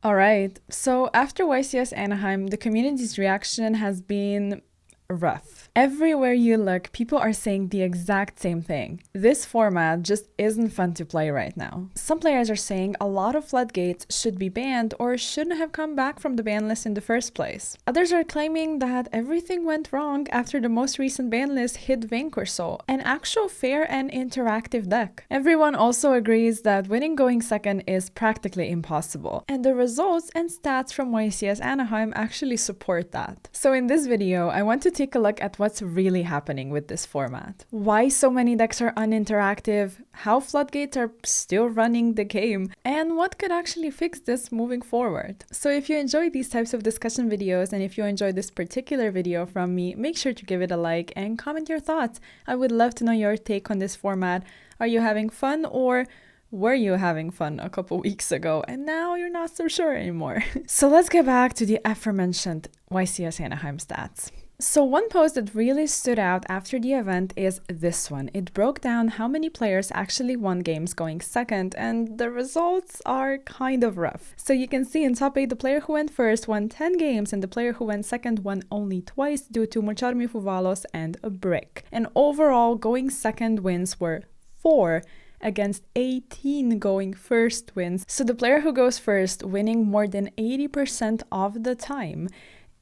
Alright, so after YCS Anaheim, the community's reaction has been rough. Everywhere you look, people are saying the exact same thing. This format just isn't fun to play right now. Some players are saying a lot of Floodgates should be banned or shouldn't have come back from the ban list in the first place. Others are claiming that everything went wrong after the most recent ban list hit Vanquisol, an actual fair and interactive deck. Everyone also agrees that winning going second is practically impossible, and the results and stats from YCS Anaheim actually support that. So in this video, I want to take a look at what's really happening with this format. Why so many decks are uninteractive, how Floodgates are still running the game, and what could actually fix this moving forward. So if you enjoy these types of discussion videos, and if you enjoyed this particular video from me, make sure to give it a like and comment your thoughts. I would love to know your take on this format. Are you having fun, or were you having fun a couple weeks ago and now you're not so sure anymore? So let's get back to the aforementioned YCS Anaheim stats. So one post that really stood out after the event is this one. It broke down how many players actually won games going second, and the results are kind of rough. So you can see in top 8, the player who went first won 10 games, and the player who went second won only twice due to Mucharmi Fuvalos and a brick. And overall, going second wins were 4 against 18 going first wins. So the player who goes first winning more than 80% of the time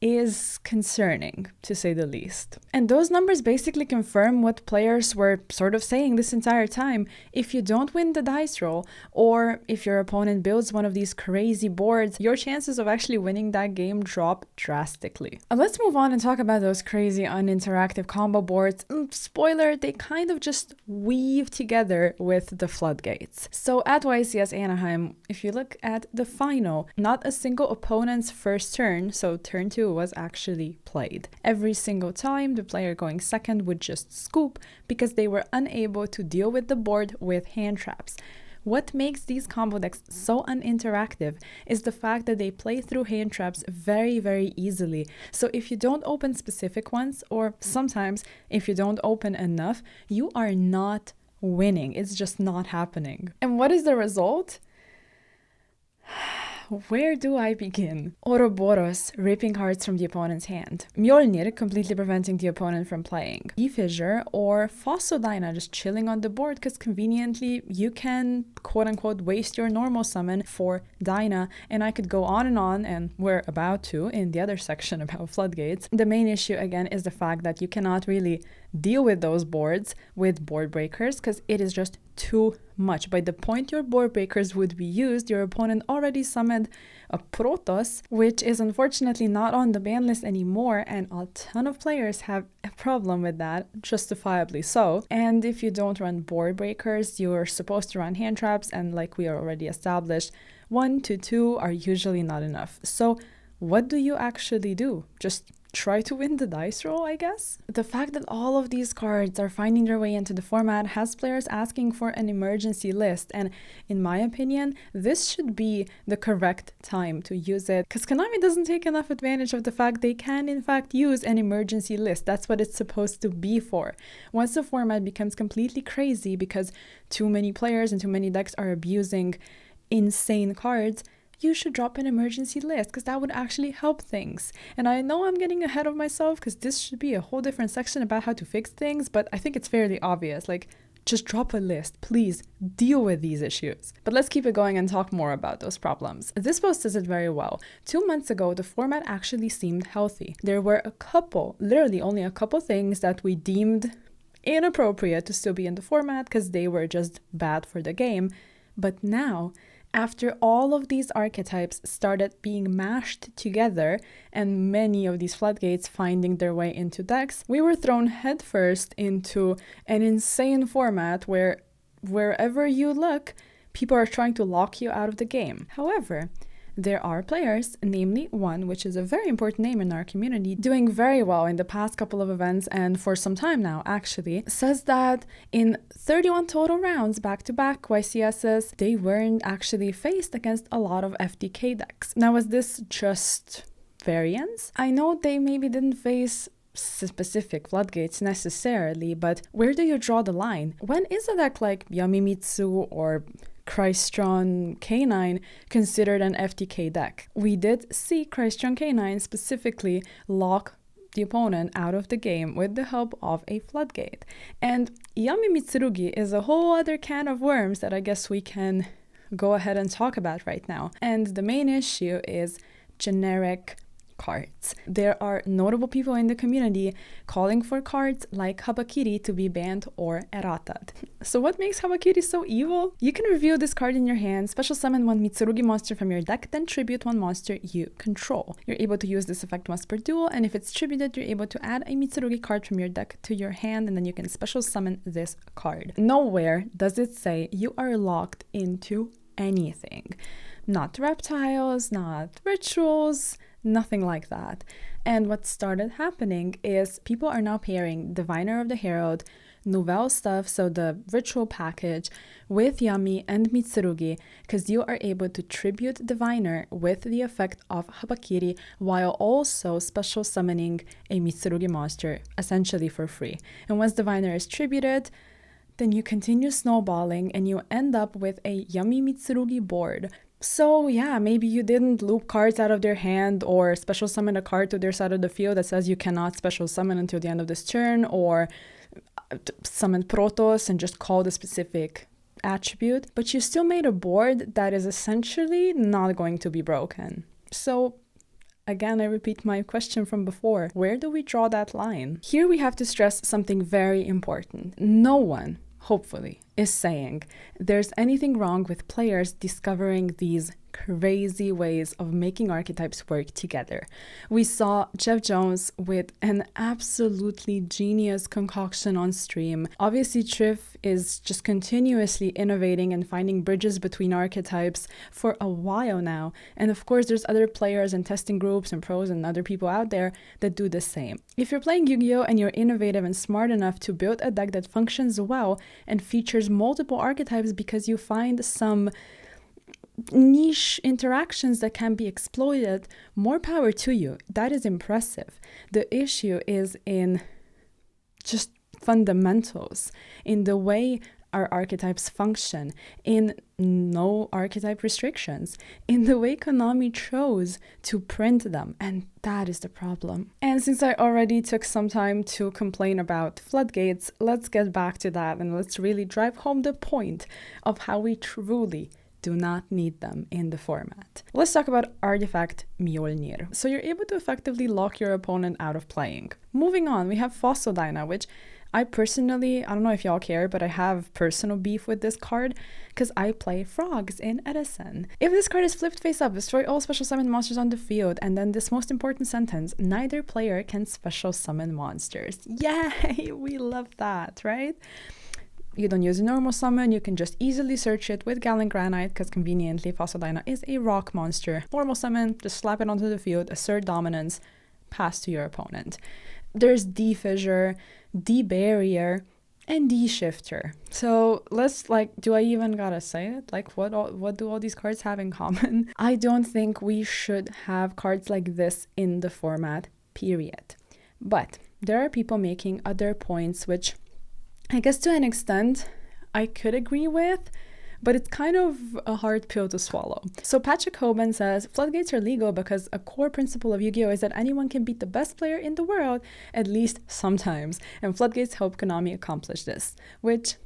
is concerning, to say the least. And those numbers basically confirm what players were sort of saying this entire time. If you don't win the dice roll, or if your opponent builds one of these crazy boards, your chances of actually winning that game drop drastically. Let's move on and talk about those crazy uninteractive combo boards. Spoiler, they kind of just weave together with the Floodgates. So at YCS Anaheim, if you look at the final, not a single opponent's first turn, so turn 2, was actually played. Every single time, the player going second would just scoop because they were unable to deal with the board with hand traps. What makes these combo decks so uninteractive is the fact that they play through hand traps very, very easily. So if you don't open specific ones, or sometimes if you don't open enough, you are not winning. It's just not happening. And what is the result? Where do I begin? Ouroboros ripping cards from the opponent's hand. Mjolnir completely preventing the opponent from playing. E-Fissure or Fossil-Dyna just chilling on the board because conveniently you can quote-unquote waste your normal summon for Dyna, and I could go on, and we're about to in the other section about Floodgates. The main issue again is the fact that you cannot really deal with those boards with board breakers because it is just too much. By the point your board breakers would be used, your opponent already summoned a Protoss, which is unfortunately not on the ban list anymore, and a ton of players have a problem with that, justifiably so. And if you don't run board breakers, you're supposed to run hand traps, and like we are already established, 1 to 2 are usually not enough. So what do you actually do? Just try to win the dice roll, I guess? The fact that all of these cards are finding their way into the format has players asking for an emergency list, and in my opinion, this should be the correct time to use it, because Konami doesn't take enough advantage of the fact they can in fact use an emergency list. That's what it's supposed to be for. Once the format becomes completely crazy because too many players and too many decks are abusing insane cards, you should drop an emergency list because that would actually help things. And I know I'm getting ahead of myself because this should be a whole different section about how to fix things, but I think it's fairly obvious. Like, just drop a list, please deal with these issues. But let's keep it going and talk more about those problems. This post does it very well. 2 months ago, the format actually seemed healthy. There were a couple, literally only a couple things that we deemed inappropriate to still be in the format because they were just bad for the game. But now, after all of these archetypes started being mashed together and many of these Floodgates finding their way into decks, we were thrown headfirst into an insane format where wherever you look, people are trying to lock you out of the game. However, there are players, namely one, which is a very important name in our community, doing very well in the past couple of events and for some time now actually, says that in 31 total rounds back-to-back YCSs, they weren't actually faced against a lot of FDK decks. Now, is this just variance? I know they maybe didn't face specific Floodgates necessarily, but where do you draw the line? When is a deck like Yamimitsu or Crystron K9 considered an FTK deck. We did see Crystron K9 specifically lock the opponent out of the game with the help of a Floodgate. And Yami Mitsurugi is a whole other can of worms that I guess we can go ahead and talk about right now. And the main issue is generic cards. There are notable people in the community calling for cards like Habakiri to be banned or errata'd. So what makes Habakiri so evil? You can reveal this card in your hand, special summon one Mitsurugi monster from your deck, then tribute one monster you control. You're able to use this effect once per duel, and if it's tributed, you're able to add a Mitsurugi card from your deck to your hand, and then you can special summon this card. Nowhere does it say you are locked into anything. Not reptiles, not rituals, nothing like that. And what started happening is people are now pairing Diviner of the Herald, Nouvelle stuff, so the ritual package, with Yami and Mitsurugi, because you are able to tribute Diviner with the effect of Habakiri while also special summoning a Mitsurugi monster, essentially for free. And once Diviner is tributed, then you continue snowballing and you end up with a Yami Mitsurugi board. So yeah, maybe you didn't loop cards out of their hand or special summon a card to their side of the field that says you cannot special summon until the end of this turn, or summon Protoss and just call the specific attribute, but you still made a board that is essentially not going to be broken. So again, I repeat my question from before, where do we draw that line? Here we have to stress something very important. No one, hopefully, is saying there's anything wrong with players discovering these crazy ways of making archetypes work together. We saw Jeff Jones with an absolutely genius concoction on stream. Obviously, Triff is just continuously innovating and finding bridges between archetypes for a while now. And of course, there's other players and testing groups and pros and other people out there that do the same. If you're playing Yu-Gi-Oh! And you're innovative and smart enough to build a deck that functions well and features multiple archetypes because you find some niche interactions that can be exploited, more power to you. That is impressive. The issue is in just fundamentals, in the way our archetypes function, in no archetype restrictions, in the way Konami chose to print them, and that is the problem. And since I already took some time to complain about Floodgates, let's get back to that and let's really drive home the point of how we truly do not need them in the format. Let's talk about Artifact Mjolnir. So you're able to effectively lock your opponent out of playing. Moving on, we have Fossil Dyna, which I personally, I don't know if y'all care, but I have personal beef with this card because I play frogs in Edison. If this card is flipped face up, destroy all special summon monsters on the field, and then this most important sentence, neither player can special summon monsters. Yay! We love that, right? You don't use a normal summon, you can just easily search it with Gallant Granite because conveniently Fossil Dyna is a rock monster. Normal summon, just slap it onto the field, assert dominance, pass to your opponent. There's D-Fissure, D-Barrier, and D-Shifter. So let's do I even gotta say it? What do all these cards have in common? I don't think we should have cards like this in the format, period. But there are people making other points which I guess to an extent I could agree with, but it's kind of a hard pill to swallow. So Patrick Hoban says, Floodgates are legal because a core principle of Yu-Gi-Oh! Is that anyone can beat the best player in the world, at least sometimes, and Floodgates help Konami accomplish this, which,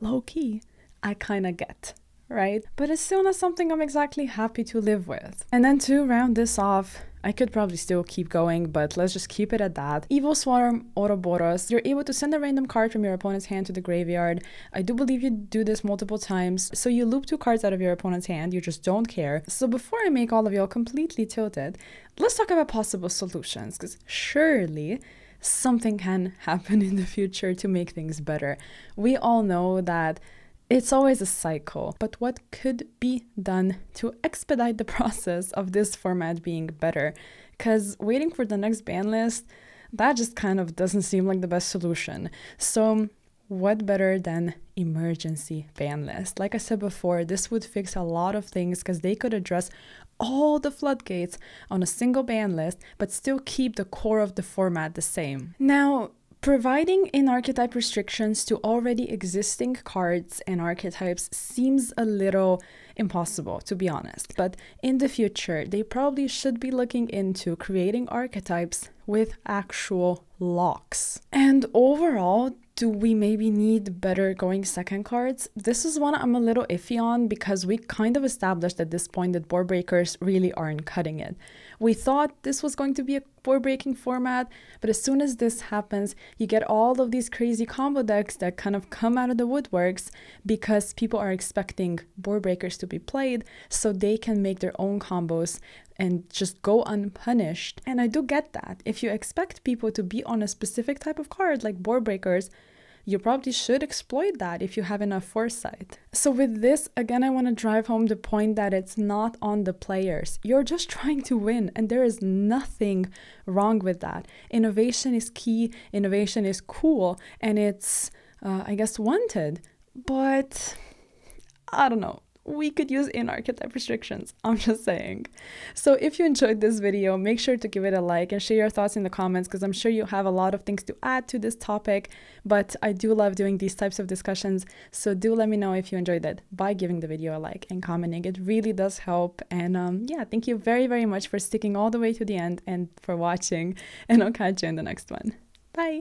low-key, I kinda get, right? But it's still not something I'm exactly happy to live with. And then to round this off, I could probably still keep going, but let's just keep it at that. Evil Swarm Ouroboros. You're able to send a random card from your opponent's hand to the graveyard. I do believe you do this multiple times. So you loop 2 cards out of your opponent's hand. You just don't care. So before I make all of y'all completely tilted, let's talk about possible solutions, because surely something can happen in the future to make things better. We all know that it's always a cycle, but what could be done to expedite the process of this format being better? Because waiting for the next ban list, that just kind of doesn't seem like the best solution. So what better than emergency ban list? Like I said before, this would fix a lot of things because they could address all the floodgates on a single ban list, but still keep the core of the format the same. Now, Providing in-archetype restrictions to already existing cards and archetypes seems a little impossible, to be honest. But in the future, they probably should be looking into creating archetypes with actual locks. And overall, do we maybe need better going second cards? This is one I'm a little iffy on because we kind of established at this point that board breakers really aren't cutting it. We thought this was going to be a board breaking format, but as soon as this happens, you get all of these crazy combo decks that kind of come out of the woodworks because people are expecting board breakers to be played so they can make their own combos and just go unpunished. And I do get that. If you expect people to be on a specific type of card like board breakers, you probably should exploit that if you have enough foresight. So with this, again, I want to drive home the point that it's not on the players. You're just trying to win, and there is nothing wrong with that. Innovation is key, innovation is cool, and it's, I guess, wanted. But I don't know. We could use in-archetype restrictions. I'm just saying. So if you enjoyed this video, make sure to give it a like and share your thoughts in the comments because I'm sure you have a lot of things to add to this topic, but I do love doing these types of discussions. So do let me know if you enjoyed it by giving the video a like and commenting. It really does help. And yeah, thank you very, very much for sticking all the way to the end and for watching. And I'll catch you in the next one. Bye.